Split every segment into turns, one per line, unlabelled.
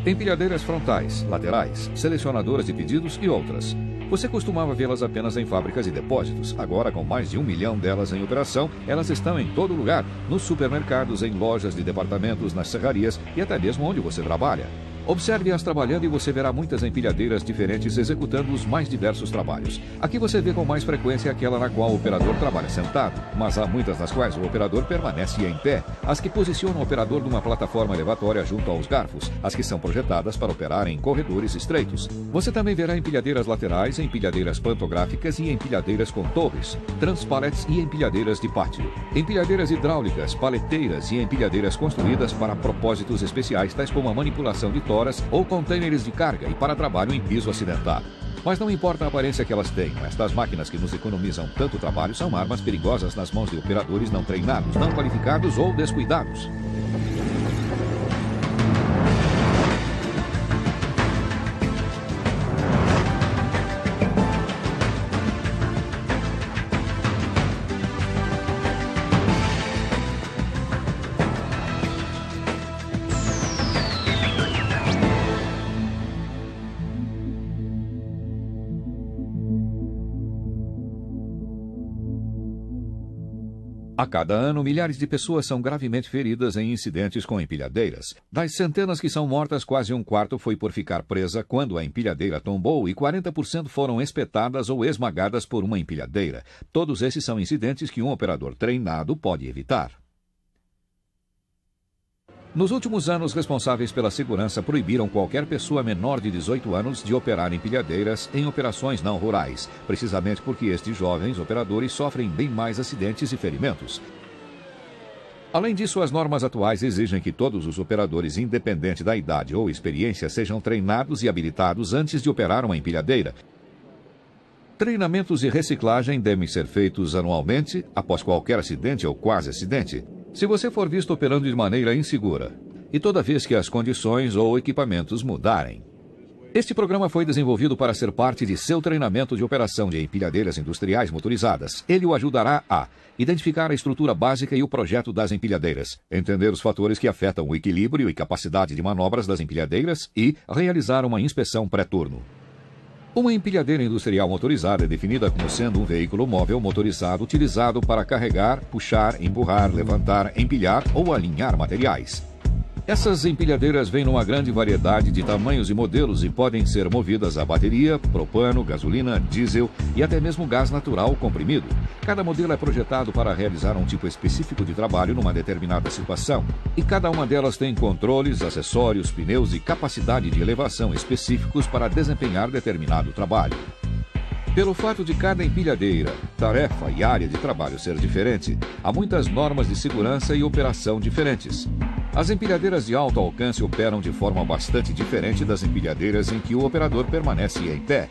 Empilhadeiras frontais, laterais, selecionadoras de pedidos e outras. Você costumava vê-las apenas em fábricas e depósitos. Agora, com mais de 1 milhão delas em operação, elas estão em todo lugar. Nos supermercados, em lojas de departamentos, nas serrarias e até mesmo onde você trabalha. Observe-as trabalhando e você verá muitas empilhadeiras diferentes executando os mais diversos trabalhos. Aqui você vê com mais frequência aquela na qual o operador trabalha sentado, mas há muitas nas quais o operador permanece em pé. As que posicionam o operador numa plataforma elevatória junto aos garfos, as que são projetadas para operar em corredores estreitos. Você também verá empilhadeiras laterais, empilhadeiras pantográficas e empilhadeiras com torres, transpalets e empilhadeiras de pátio. Empilhadeiras hidráulicas, paleteiras e empilhadeiras construídas para propósitos especiais, tais como a manipulação de toras ou contêineres de carga e para trabalho em piso acidentado. Mas não importa a aparência que elas tenham, estas máquinas que nos economizam tanto trabalho são armas perigosas nas mãos de operadores não treinados, não qualificados ou descuidados. A cada ano, milhares de pessoas são gravemente feridas em incidentes com empilhadeiras. Das centenas que são mortas, quase um quarto foi por ficar presa quando a empilhadeira tombou e 40% foram espetadas ou esmagadas por uma empilhadeira. Todos esses são incidentes que um operador treinado pode evitar. Nos últimos anos, responsáveis pela segurança proibiram qualquer pessoa menor de 18 anos de operar empilhadeiras em operações não rurais, precisamente porque estes jovens operadores sofrem bem mais acidentes e ferimentos. Além disso, as normas atuais exigem que todos os operadores, independente da idade ou experiência, sejam treinados e habilitados antes de operar uma empilhadeira. Treinamentos e reciclagem devem ser feitos anualmente, após qualquer acidente ou quase acidente. Se você for visto operando de maneira insegura, e toda vez que as condições ou equipamentos mudarem. Este programa foi desenvolvido para ser parte de seu treinamento de operação de empilhadeiras industriais motorizadas. Ele o ajudará a identificar a estrutura básica e o projeto das empilhadeiras, entender os fatores que afetam o equilíbrio e capacidade de manobras das empilhadeiras e realizar uma inspeção pré-turno. Uma empilhadeira industrial motorizada é definida como sendo um veículo móvel motorizado utilizado para carregar, puxar, empurrar, levantar, empilhar ou alinhar materiais. Essas empilhadeiras vêm numa grande variedade de tamanhos e modelos e podem ser movidas a bateria, propano, gasolina, diesel e até mesmo gás natural comprimido. Cada modelo é projetado para realizar um tipo específico de trabalho numa determinada situação. E cada uma delas tem controles, acessórios, pneus e capacidade de elevação específicos para desempenhar determinado trabalho. Pelo fato de cada empilhadeira, tarefa e área de trabalho ser diferente, há muitas normas de segurança e operação diferentes. As empilhadeiras de alto alcance operam de forma bastante diferente das empilhadeiras em que o operador permanece em pé.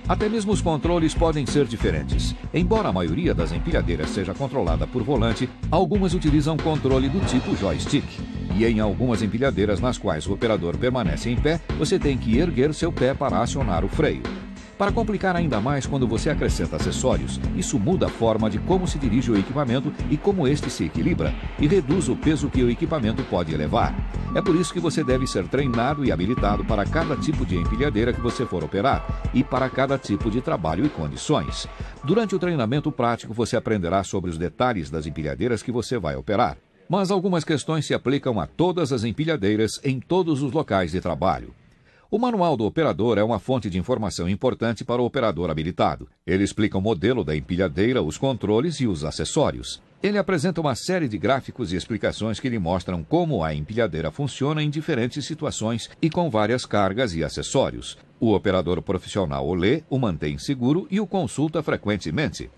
Até mesmo os controles podem ser diferentes. Embora a maioria das empilhadeiras seja controlada por volante, algumas utilizam controle do tipo joystick. E em algumas empilhadeiras nas quais o operador permanece em pé, você tem que erguer seu pé para acionar o freio. Para complicar ainda mais, quando você acrescenta acessórios, isso muda a forma de como se dirige o equipamento e como este se equilibra, e reduz o peso que o equipamento pode levar. É por isso que você deve ser treinado e habilitado para cada tipo de empilhadeira que você for operar, e para cada tipo de trabalho e condições. Durante o treinamento prático, você aprenderá sobre os detalhes das empilhadeiras que você vai operar. Mas algumas questões se aplicam a todas as empilhadeiras em todos os locais de trabalho. O manual do operador é uma fonte de informação importante para o operador habilitado. Ele explica o modelo da empilhadeira, os controles e os acessórios. Ele apresenta uma série de gráficos e explicações que lhe mostram como a empilhadeira funciona em diferentes situações e com várias cargas e acessórios. O operador profissional o lê, o mantém seguro e o consulta frequentemente.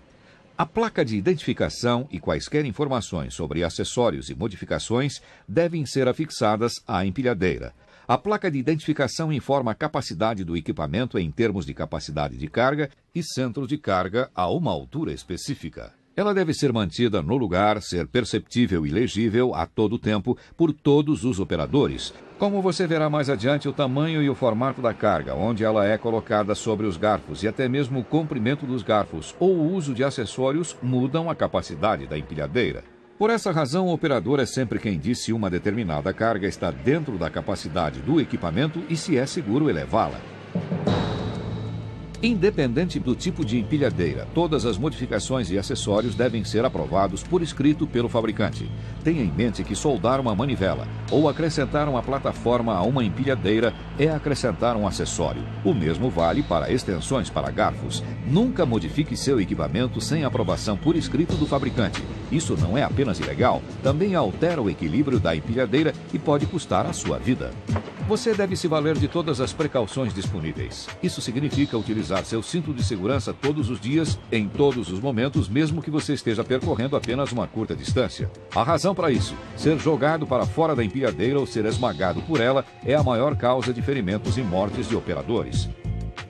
A placa de identificação e quaisquer informações sobre acessórios e modificações devem ser afixadas à empilhadeira. A placa de identificação informa a capacidade do equipamento em termos de capacidade de carga e centro de carga a uma altura específica. Ela deve ser mantida no lugar, ser perceptível e legível a todo tempo por todos os operadores. Como você verá mais adiante, o tamanho e o formato da carga, onde ela é colocada sobre os garfos e até mesmo o comprimento dos garfos ou o uso de acessórios mudam a capacidade da empilhadeira. Por essa razão, o operador é sempre quem diz se uma determinada carga está dentro da capacidade do equipamento e se é seguro elevá-la. Independente do tipo de empilhadeira, todas as modificações e acessórios devem ser aprovados por escrito pelo fabricante. Tenha em mente que soldar uma manivela ou acrescentar uma plataforma a uma empilhadeira é acrescentar um acessório. O mesmo vale para extensões para garfos. Nunca modifique seu equipamento sem aprovação por escrito do fabricante. Isso não é apenas ilegal, também altera o equilíbrio da empilhadeira e pode custar a sua vida. Você deve se valer de todas as precauções disponíveis. Isso significa utilizar seu cinto de segurança todos os dias, em todos os momentos, mesmo que você esteja percorrendo apenas uma curta distância. A razão para isso, ser jogado para fora da empilhadeira ou ser esmagado por ela, é a maior causa de ferimentos e mortes de operadores.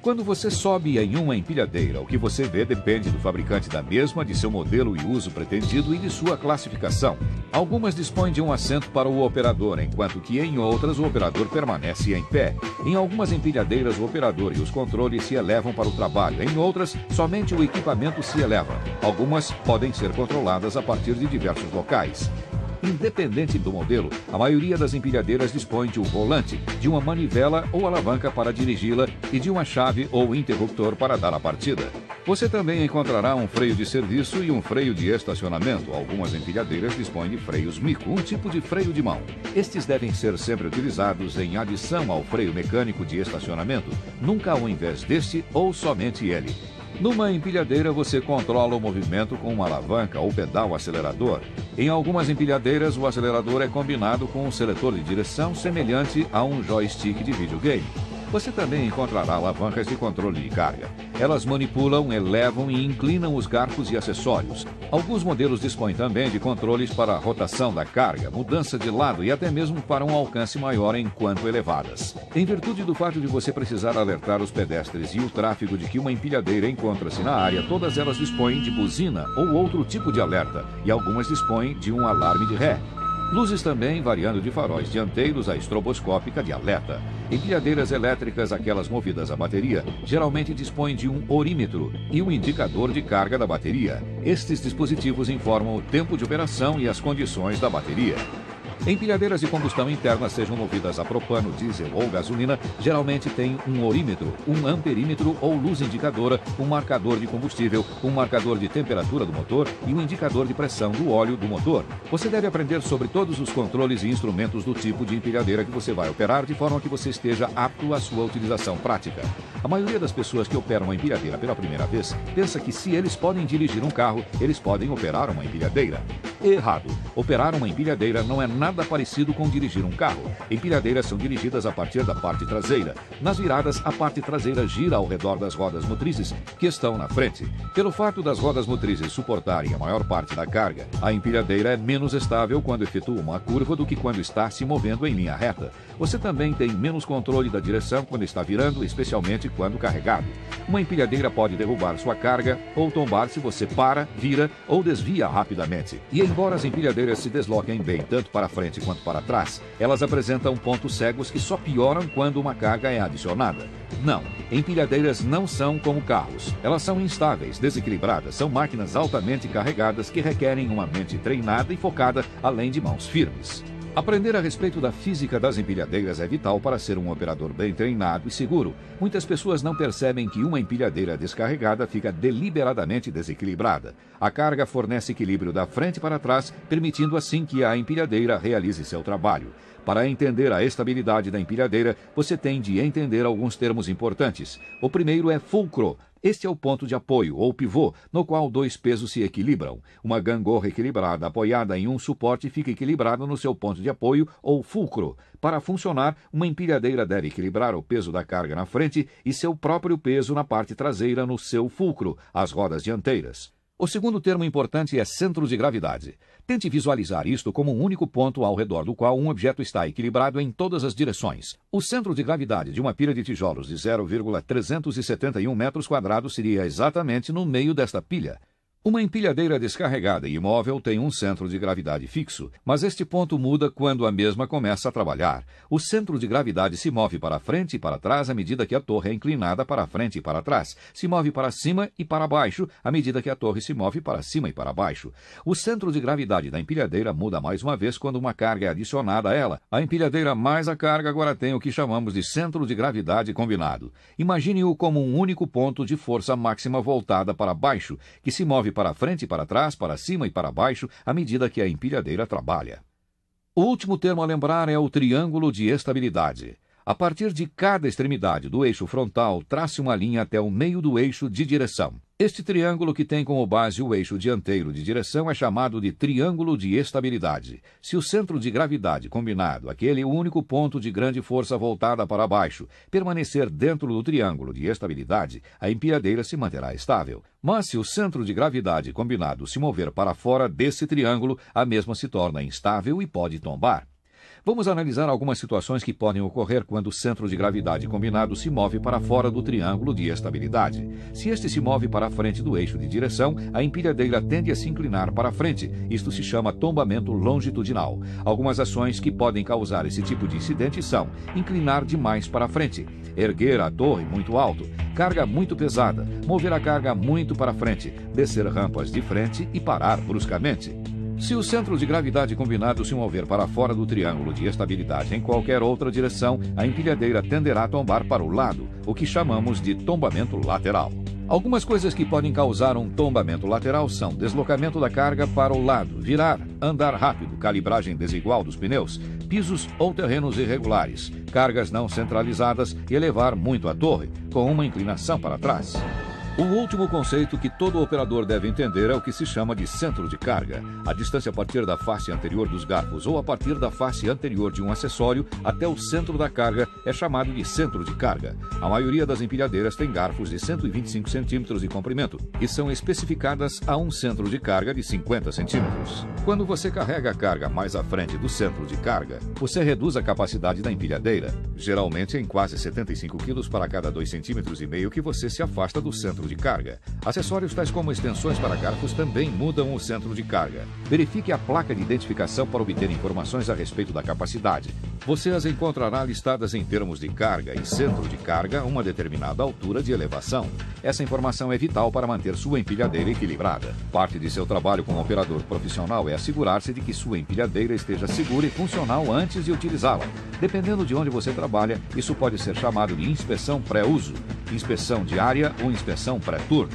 Quando você sobe em uma empilhadeira, o que você vê depende do fabricante da mesma, de seu modelo e uso pretendido e de sua classificação. Algumas dispõem de um assento para o operador, enquanto que em outras o operador permanece em pé. Em algumas empilhadeiras o operador e os controles se elevam para o trabalho, em outras somente o equipamento se eleva. Algumas podem ser controladas a partir de diversos locais. Independente do modelo, a maioria das empilhadeiras dispõe de um volante, de uma manivela ou alavanca para dirigi-la e de uma chave ou interruptor para dar a partida. Você também encontrará um freio de serviço e um freio de estacionamento. Algumas empilhadeiras dispõem de freios mico, um tipo de freio de mão. Estes devem ser sempre utilizados em adição ao freio mecânico de estacionamento, nunca ao invés deste ou somente ele. Numa empilhadeira, você controla o movimento com uma alavanca ou pedal acelerador. Em algumas empilhadeiras, o acelerador é combinado com um seletor de direção semelhante a um joystick de videogame. Você também encontrará alavancas de controle de carga. Elas manipulam, elevam e inclinam os garfos e acessórios. Alguns modelos dispõem também de controles para a rotação da carga, mudança de lado e até mesmo para um alcance maior enquanto elevadas. Em virtude do fato de você precisar alertar os pedestres e o tráfego de que uma empilhadeira encontra-se na área, todas elas dispõem de buzina ou outro tipo de alerta, e algumas dispõem de um alarme de ré. Luzes também, variando de faróis dianteiros a estroboscópica de alerta. Empilhadeiras elétricas, aquelas movidas a bateria, geralmente dispõem de um orímetro e um indicador de carga da bateria. Estes dispositivos informam o tempo de operação e as condições da bateria. Empilhadeiras de combustão interna, sejam movidas a propano, diesel ou gasolina, geralmente têm um orímetro, um amperímetro ou luz indicadora, um marcador de combustível, um marcador de temperatura do motor e um indicador de pressão do óleo do motor. Você deve aprender sobre todos os controles e instrumentos do tipo de empilhadeira que você vai operar, de forma que você esteja apto à sua utilização prática. A maioria das pessoas que operam uma empilhadeira pela primeira vez pensa que se eles podem dirigir um carro, eles podem operar uma empilhadeira. Errado. Operar uma empilhadeira não é nada parecido com dirigir um carro. Empilhadeiras são dirigidas a partir da parte traseira. Nas viradas, a parte traseira gira ao redor das rodas motrizes que estão na frente. Pelo fato das rodas motrizes suportarem a maior parte da carga, a empilhadeira é menos estável quando efetua uma curva do que quando está se movendo em linha reta. Você também tem menos controle da direção quando está virando, especialmente quando carregado. Uma empilhadeira pode derrubar sua carga ou tombar se você para, vira ou desvia rapidamente. E embora as empilhadeiras se desloquem bem tanto para frente quanto para trás, elas apresentam pontos cegos que só pioram quando uma carga é adicionada. Não, empilhadeiras não são como carros. Elas são instáveis, desequilibradas, são máquinas altamente carregadas que requerem uma mente treinada e focada, além de mãos firmes. Aprender a respeito da física das empilhadeiras é vital para ser um operador bem treinado e seguro. Muitas pessoas não percebem que uma empilhadeira descarregada fica deliberadamente desequilibrada. A carga fornece equilíbrio da frente para trás, permitindo assim que a empilhadeira realize seu trabalho. Para entender a estabilidade da empilhadeira, você tem de entender alguns termos importantes. O primeiro é fulcro. Este é o ponto de apoio, ou pivô, no qual dois pesos se equilibram. Uma gangorra equilibrada apoiada em um suporte fica equilibrada no seu ponto de apoio, ou fulcro. Para funcionar, uma empilhadeira deve equilibrar o peso da carga na frente e seu próprio peso na parte traseira no seu fulcro, as rodas dianteiras. O segundo termo importante é centro de gravidade. Tente visualizar isto como um único ponto ao redor do qual um objeto está equilibrado em todas as direções. O centro de gravidade de uma pilha de tijolos de 0,371 metros quadrados seria exatamente no meio desta pilha. Uma empilhadeira descarregada e imóvel tem um centro de gravidade fixo, mas este ponto muda quando a mesma começa a trabalhar. O centro de gravidade se move para frente e para trás à medida que a torre é inclinada para frente e para trás. Se move para cima e para baixo à medida que a torre se move para cima e para baixo. O centro de gravidade da empilhadeira muda mais uma vez quando uma carga é adicionada a ela. A empilhadeira mais a carga agora tem o que chamamos de centro de gravidade combinado. Imagine-o como um único ponto de força máxima voltada para baixo, que se move para frente e para trás, para cima e para baixo, à medida que a empilhadeira trabalha. O último termo a lembrar é o triângulo de estabilidade. A partir de cada extremidade do eixo frontal, trace uma linha até o meio do eixo de direção. Este triângulo, que tem como base o eixo dianteiro de direção, é chamado de triângulo de estabilidade. Se o centro de gravidade combinado, aquele único ponto de grande força voltada para baixo, permanecer dentro do triângulo de estabilidade, a empilhadeira se manterá estável. Mas se o centro de gravidade combinado se mover para fora desse triângulo, a mesma se torna instável e pode tombar. Vamos analisar algumas situações que podem ocorrer quando o centro de gravidade combinado se move para fora do triângulo de estabilidade. Se este se move para a frente do eixo de direção, a empilhadeira tende a se inclinar para a frente. Isto se chama tombamento longitudinal. Algumas ações que podem causar esse tipo de incidente são: inclinar demais para a frente, erguer a torre muito alto, carga muito pesada, mover a carga muito para a frente, descer rampas de frente e parar bruscamente. Se o centro de gravidade combinado se mover para fora do triângulo de estabilidade em qualquer outra direção, a empilhadeira tenderá a tombar para o lado, o que chamamos de tombamento lateral. Algumas coisas que podem causar um tombamento lateral são deslocamento da carga para o lado, virar, andar rápido, calibragem desigual dos pneus, pisos ou terrenos irregulares, cargas não centralizadas e elevar muito a torre, com uma inclinação para trás. O último conceito que todo operador deve entender é o que se chama de centro de carga. A distância a partir da face anterior dos garfos ou a partir da face anterior de um acessório até o centro da carga é chamado de centro de carga. A maioria das empilhadeiras tem garfos de 125 centímetros de comprimento e são especificadas a um centro de carga de 50 centímetros. Quando você carrega a carga mais à frente do centro de carga, você reduz a capacidade da empilhadeira, geralmente em quase 75 kg para cada 2,5 centímetros que você se afasta do centro de carga. Acessórios tais como extensões para garfos também mudam o centro de carga. Verifique a placa de identificação para obter informações a respeito da capacidade. Você as encontrará listadas em termos de carga e centro de carga a uma determinada altura de elevação. Essa informação é vital para manter sua empilhadeira equilibrada. Parte de seu trabalho como operador profissional é assegurar-se de que sua empilhadeira esteja segura e funcional antes de utilizá-la. Dependendo de onde você trabalha, isso pode ser chamado de inspeção pré-uso, inspeção diária ou inspeção pré-turno.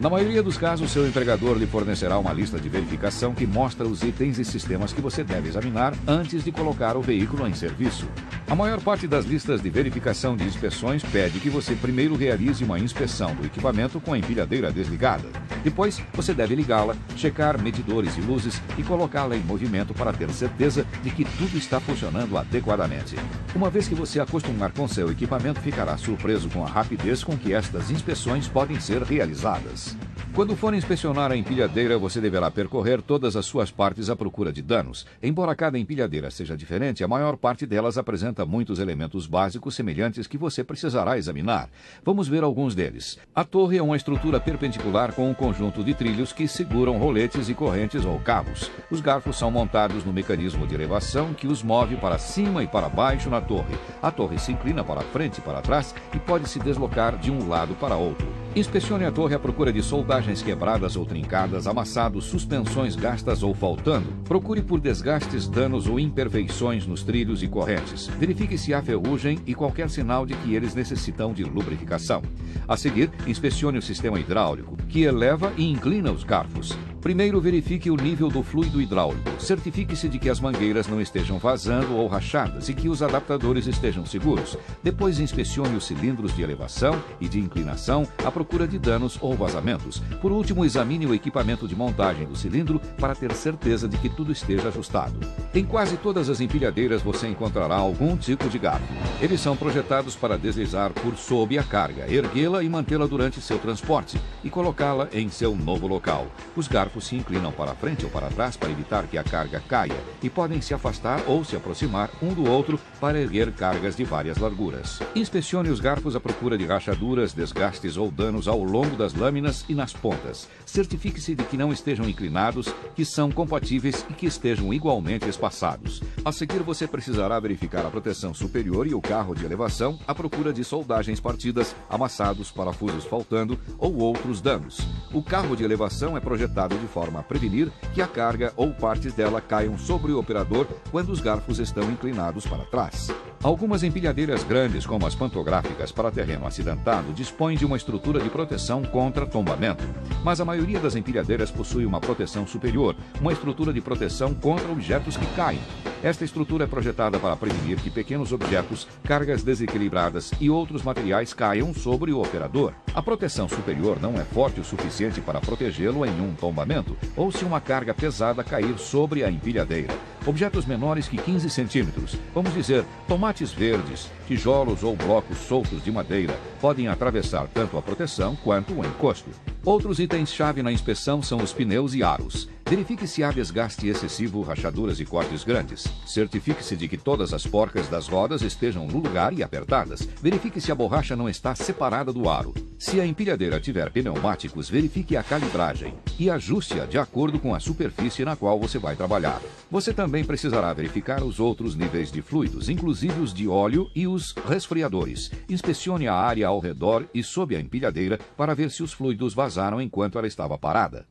Na maioria dos casos, seu empregador lhe fornecerá uma lista de verificação que mostra os itens e sistemas que você deve examinar antes de colocar o veículo em serviço. A maior parte das listas de verificação de inspeções pede que você primeiro realize uma inspeção do equipamento com a empilhadeira desligada. Depois, você deve ligá-la, checar medidores e luzes e colocá-la em movimento para ter certeza de que tudo está funcionando adequadamente. Uma vez que você acostumar com seu equipamento, ficará surpreso com a rapidez com que estas inspeções podem ser realizadas. Quando for inspecionar a empilhadeira, você deverá percorrer todas as suas partes à procura de danos. Embora cada empilhadeira seja diferente, a maior parte delas apresenta muitos elementos básicos semelhantes que você precisará examinar. Vamos ver alguns deles. A torre é uma estrutura perpendicular com um conjunto de trilhos que seguram roletes e correntes ou cabos. Os garfos são montados no mecanismo de elevação que os move para cima e para baixo na torre. A torre se inclina para frente e para trás e pode se deslocar de um lado para outro. Inspecione a torre à procura de soldagens quebradas ou trincadas, amassados, suspensões gastas ou faltando. Procure por desgastes, danos ou imperfeições nos trilhos e correntes. Verifique se há ferrugem e qualquer sinal de que eles necessitam de lubrificação. A seguir, inspecione o sistema hidráulico, que eleva e inclina os garfos. Primeiro, verifique o nível do fluido hidráulico. Certifique-se de que as mangueiras não estejam vazando ou rachadas e que os adaptadores estejam seguros. Depois, inspecione os cilindros de elevação e de inclinação à procura de danos ou vazamentos. Por último, examine o equipamento de montagem do cilindro para ter certeza de que tudo esteja ajustado. Em quase todas as empilhadeiras você encontrará algum tipo de garfo. Eles são projetados para deslizar por sob a carga, erguê-la e mantê-la durante seu transporte e colocá-la em seu novo local. Os garfos se inclinam para frente ou para trás para evitar que a carga caia e podem se afastar ou se aproximar um do outro para erguer cargas de várias larguras. Inspecione os garfos à procura de rachaduras, desgastes ou danos planos ao longo das lâminas e nas pontas. Certifique-se de que não estejam inclinados, que são compatíveis e que estejam igualmente espaçados. A seguir, você precisará verificar a proteção superior e o carro de elevação à procura de soldagens partidas, amassados, parafusos faltando ou outros danos. O carro de elevação é projetado de forma a prevenir que a carga ou partes dela caiam sobre o operador quando os garfos estão inclinados para trás. Algumas empilhadeiras grandes, como as pantográficas para terreno acidentado, dispõem de uma estrutura de proteção contra tombamento, mas a maioria das empilhadeiras possui uma proteção superior, uma estrutura de proteção contra objetos que caem. Esta estrutura é projetada para prevenir que pequenos objetos, cargas desequilibradas e outros materiais caiam sobre o operador. A proteção superior não é forte o suficiente para protegê-lo em um tombamento ou se uma carga pesada cair sobre a empilhadeira. Objetos menores que 15 centímetros, vamos dizer, tomates verdes, tijolos ou blocos soltos de madeira, podem atravessar tanto a proteção quanto o encosto. Outros itens-chave na inspeção são os pneus e aros. Verifique se há desgaste excessivo, rachaduras e cortes grandes. Certifique-se de que todas as porcas das rodas estejam no lugar e apertadas. Verifique se a borracha não está separada do aro. Se a empilhadeira tiver pneumáticos, verifique a calibragem e ajuste-a de acordo com a superfície na qual você vai trabalhar. Você também precisará verificar os outros níveis de fluidos, inclusive os de óleo e os resfriadores. Inspecione a área ao redor e sob a empilhadeira para ver se os fluidos vazaram enquanto ela estava parada.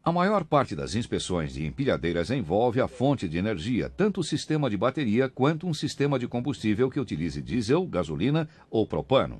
A maior parte das inspeções de empilhadeiras envolve a fonte de energia, tanto o sistema de bateria quanto um sistema de combustível que utilize diesel, gasolina ou propano.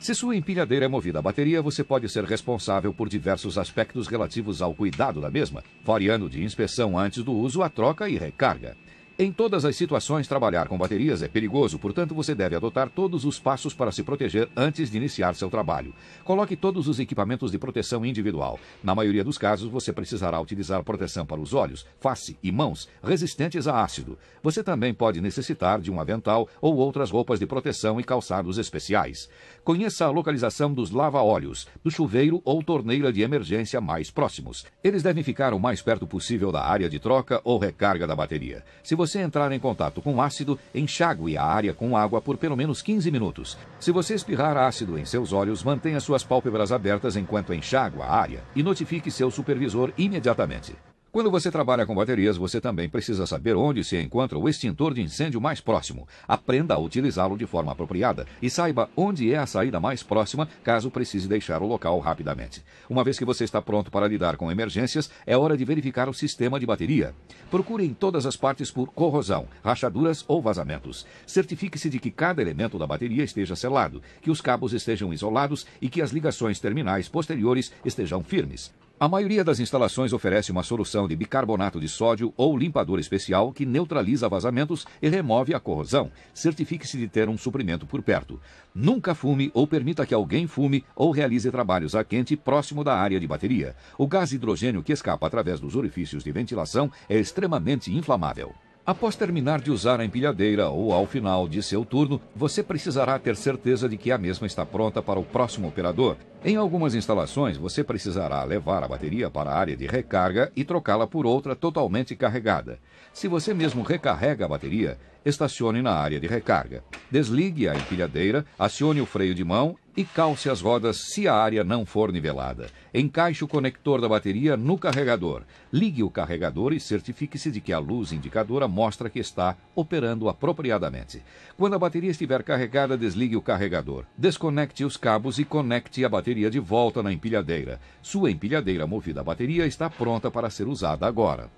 Se sua empilhadeira é movida a bateria, você pode ser responsável por diversos aspectos relativos ao cuidado da mesma, variando de inspeção antes do uso à troca e recarga. Em todas as situações, trabalhar com baterias é perigoso, portanto você deve adotar todos os passos para se proteger antes de iniciar seu trabalho. Coloque todos os equipamentos de proteção individual. Na maioria dos casos, você precisará utilizar proteção para os olhos, face e mãos, resistentes a ácido. Você também pode necessitar de um avental ou outras roupas de proteção e calçados especiais. Conheça a localização dos lava-óleos, do chuveiro ou torneira de emergência mais próximos. Eles devem ficar o mais perto possível da área de troca ou recarga da bateria. Se você entrar em contato com ácido, enxague a área com água por pelo menos 15 minutos. Se você espirrar ácido em seus olhos, mantenha suas pálpebras abertas enquanto enxágua a área e notifique seu supervisor imediatamente. Quando você trabalha com baterias, você também precisa saber onde se encontra o extintor de incêndio mais próximo. Aprenda a utilizá-lo de forma apropriada e saiba onde é a saída mais próxima caso precise deixar o local rapidamente. Uma vez que você está pronto para lidar com emergências, é hora de verificar o sistema de bateria. Procure em todas as partes por corrosão, rachaduras ou vazamentos. Certifique-se de que cada elemento da bateria esteja selado, que os cabos estejam isolados e que as ligações terminais posteriores estejam firmes. A maioria das instalações oferece uma solução de bicarbonato de sódio ou limpador especial que neutraliza vazamentos e remove a corrosão. Certifique-se de ter um suprimento por perto. Nunca fume ou permita que alguém fume ou realize trabalhos a quente próximo da área de bateria. O gás hidrogênio que escapa através dos orifícios de ventilação é extremamente inflamável. Após terminar de usar a empilhadeira ou ao final de seu turno, você precisará ter certeza de que a mesma está pronta para o próximo operador. Em algumas instalações, você precisará levar a bateria para a área de recarga e trocá-la por outra totalmente carregada. Se você mesmo recarrega a bateria, estacione na área de recarga. Desligue a empilhadeira, acione o freio de mão e calce as rodas se a área não for nivelada. Encaixe o conector da bateria no carregador. Ligue o carregador e certifique-se de que a luz indicadora mostra que está operando apropriadamente. Quando a bateria estiver carregada, desligue o carregador. Desconecte os cabos e conecte a bateria de volta na empilhadeira. Sua empilhadeira movida a bateria está pronta para ser usada agora.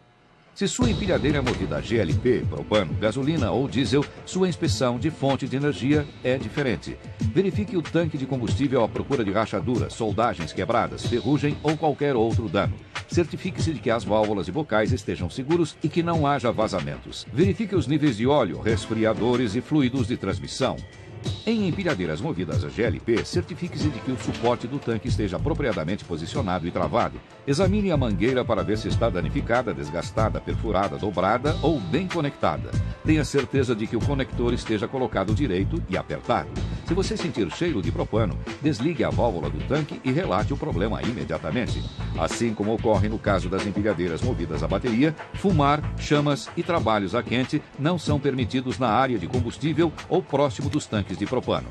Se sua empilhadeira é movida a GLP, propano, gasolina ou diesel, sua inspeção de fonte de energia é diferente. Verifique o tanque de combustível à procura de rachaduras, soldagens quebradas, ferrugem ou qualquer outro dano. Certifique-se de que as válvulas e bocais estejam seguros e que não haja vazamentos. Verifique os níveis de óleo, resfriadores e fluidos de transmissão. Em empilhadeiras movidas a GLP, certifique-se de que o suporte do tanque esteja apropriadamente posicionado e travado. Examine a mangueira para ver se está danificada, desgastada, perfurada, dobrada ou bem conectada. Tenha certeza de que o conector esteja colocado direito e apertado. Se você sentir cheiro de propano, desligue a válvula do tanque e relate o problema imediatamente. Assim como ocorre no caso das empilhadeiras movidas a bateria, fumar, chamas e trabalhos a quente não são permitidos na área de combustível ou próximo dos tanques de propano.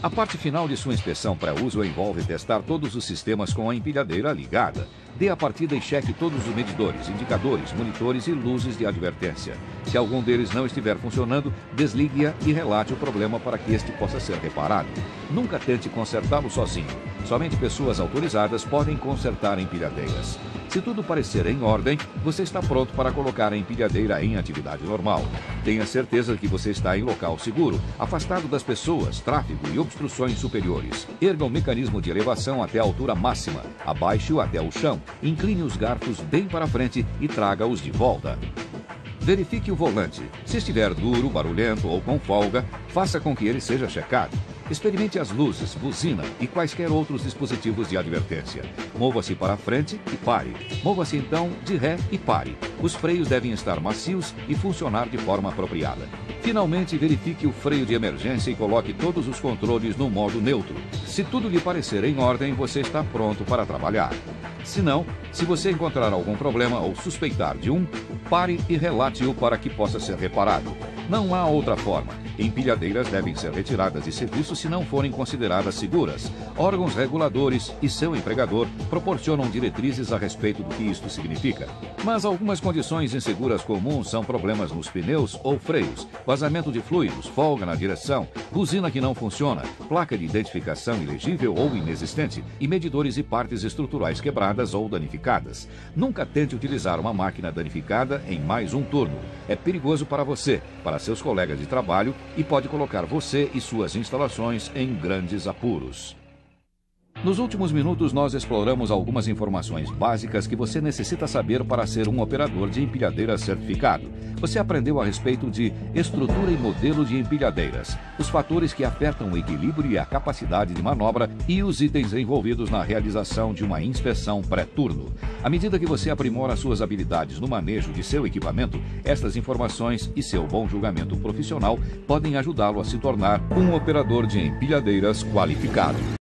A parte final de sua inspeção pré-uso envolve testar todos os sistemas com a empilhadeira ligada. Dê a partida e cheque todos os medidores, indicadores, monitores e luzes de advertência. Se algum deles não estiver funcionando, desligue-a e relate o problema para que este possa ser reparado. Nunca tente consertá-lo sozinho. Somente pessoas autorizadas podem consertar empilhadeiras. Se tudo parecer em ordem, você está pronto para colocar a empilhadeira em atividade normal. Tenha certeza que você está em local seguro, afastado das pessoas, tráfego e obstruções superiores. Erga o mecanismo de elevação até a altura máxima, abaixe-o até o chão, incline os garfos bem para frente e traga-os de volta. Verifique o volante. Se estiver duro, barulhento ou com folga, faça com que ele seja checado. Experimente as luzes, buzina e quaisquer outros dispositivos de advertência. Mova-se para frente e pare. Mova-se então de ré e pare. Os freios devem estar macios e funcionar de forma apropriada. Finalmente, verifique o freio de emergência e coloque todos os controles no modo neutro. Se tudo lhe parecer em ordem, você está pronto para trabalhar. Se não, se você encontrar algum problema ou suspeitar de um, pare e relate-o para que possa ser reparado. Não há outra forma. Empilhadeiras devem ser retiradas de serviço se não forem consideradas seguras. Órgãos reguladores e seu empregador proporcionam diretrizes a respeito do que isto significa. Mas algumas condições inseguras comuns são problemas nos pneus ou freios, vazamento de fluidos, folga na direção, buzina que não funciona, placa de identificação ilegível ou inexistente e medidores e partes estruturais quebradas ou danificadas. Nunca tente utilizar uma máquina danificada em mais um turno. É perigoso para você, para seus colegas de trabalho e pode colocar você e suas instalações em grandes apuros. Nos últimos minutos, nós exploramos algumas informações básicas que você necessita saber para ser um operador de empilhadeira certificado. Você aprendeu a respeito de estrutura e modelo de empilhadeiras, os fatores que afetam o equilíbrio e a capacidade de manobra e os itens envolvidos na realização de uma inspeção pré-turno. À medida que você aprimora suas habilidades no manejo de seu equipamento, estas informações e seu bom julgamento profissional podem ajudá-lo a se tornar um operador de empilhadeiras qualificado.